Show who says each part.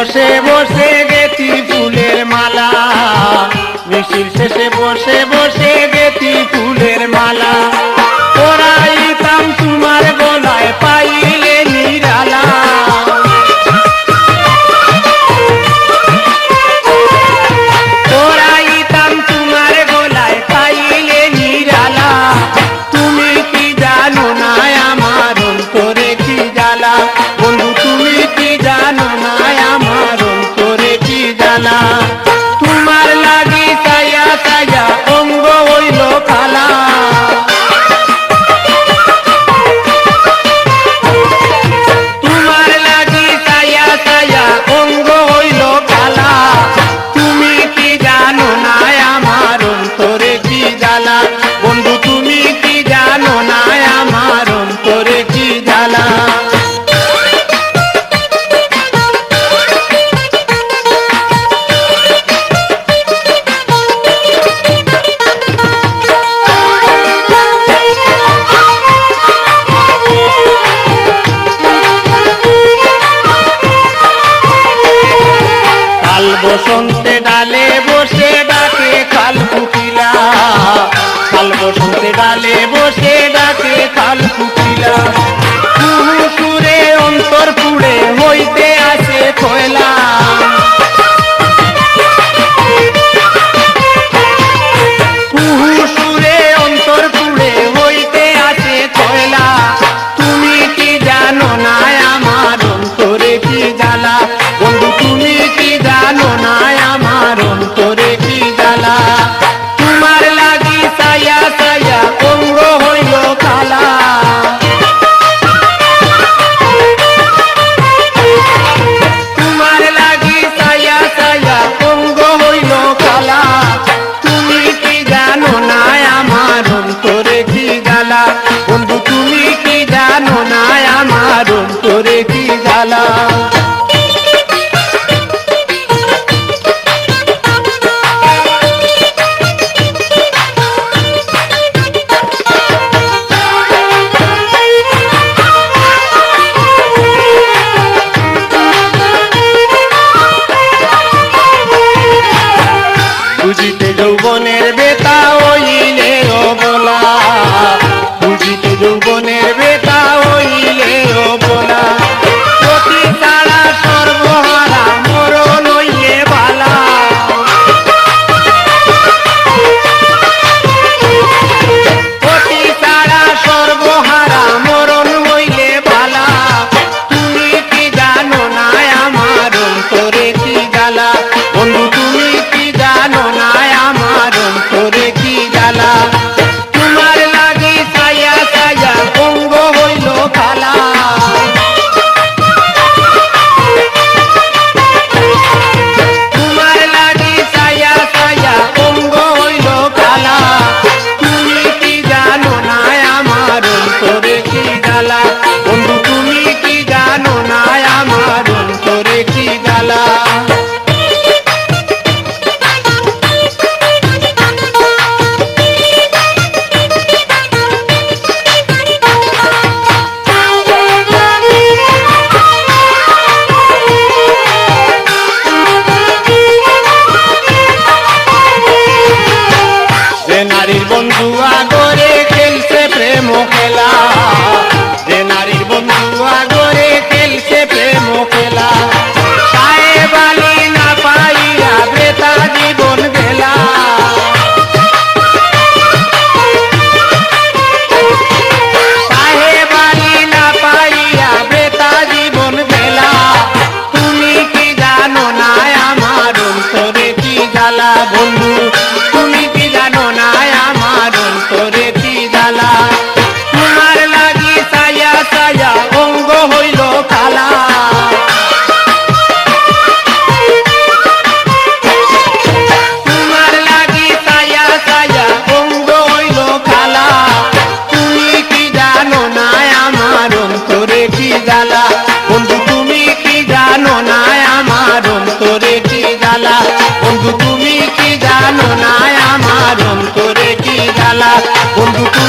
Speaker 1: বসে বসে গেতি ফুলের মালা, মিছিল শেষে বসে বসে গেতি ফুলের মালা, পরাইতাম তোমার গলায় পাইলে নিরালা। পরাইতাম তোমার গলায় পাইলে নিরালা, তুমি কি জানো না আমার অন্তরে কি জ্বালা, বন্ধু তুমি কি জানো না আমার অন্তরে কি জ্বালা। তোমার লাগি ছায়া ছায়া অঙ্গ হইল কালা, তোমার লাগি ছায়া ছায়া অঙ্গ হইল কালা, তুমি কি জানো না আমার অন্তরে কি জ্বালা, বন্ধু তুমি কি জানো না আমার অন্তরে কি জ্বালা। কাল বসন্তে ডালে বসে ডাকে কাল কুকিলা, কাল বসন্তে ডালে বসে ডাকে কাল কুকিলা, কুহু সুরে অন্তর পুড়ে হইতে আসে কয়লা, কুহু সুরে অন্তর পুড়ে হইতে আসে কয়লা, তুমি কি জানো না আমার অন্তরে কি জ্বালা, বন্ধু তুমি কি জানো না আমার অন্তরে কি জ্বালা। তোমার লাগি ছায়া ছায়া অঙ্গ হইল কালা, তোমার লাগি ছায়া ছায়া অঙ্গ হইল কালা, তুমি কি জানো না আমার অন্তরে কি জ্বালা, বন্ধু তুমি কি জানো না আমার অন্তরে কি জ্বালা। বুঝিতে যৌবনের বেতা হইলে অবলা, বুঝিতে যৌবনের বেতা হইলে অবলা, সতী ছাড়া সর্বহারা মরণ হইলে বালা, সতী ছাড়া সর্বহারা মরণ হইলে বালা, তুমি কি জানো না আমার অন্তরে কি জ্বালা, বন্ধু তুমি কি জানো না আমার অন্তরে কি জ্বালা। তোমার লাগি ছায়া ছায়া অঙ্গ হইল কালা, তোমার লাগি ছায়া ছায়া অঙ্গ হইল কালা, তুমি কি জানো না আমার অন্তরে কি জ্বালা, বন্ধু তুমি কি জানো না আমার অন্তরে কি জ্বালা। যে নারীর বন্ধু আগরে খেলছে প্রেম খেলা, যে নারীর বন্ধু আগরে খেলছে প্রেম খেলা, সাহেব আলী না পাইয়া বেতা জীবন গেলা, সাহেব আলী না পাইয়া বেতা জীবন গেলা, তুমি কি জানো না আমার অন্তরে কি জ্বালা, বন্ধু তুমি কি জানো না আমার অন্তরে কি জ্বালা। তোমার লাগি ছায়া ছায়া অঙ্গ হইল কালা, তোমার লাগি ছায়া ছায়া অঙ্গ হইল কালা, তুমি কি জানো না আমার অন্তরে কি জ্বালা, বন্ধু তুমি কি জানো না আমার অন্তরে কি জ্বালা, বন্ধু তুমি কি জানো না আমার অন্তরে কি জ্বালা, বন্ধু।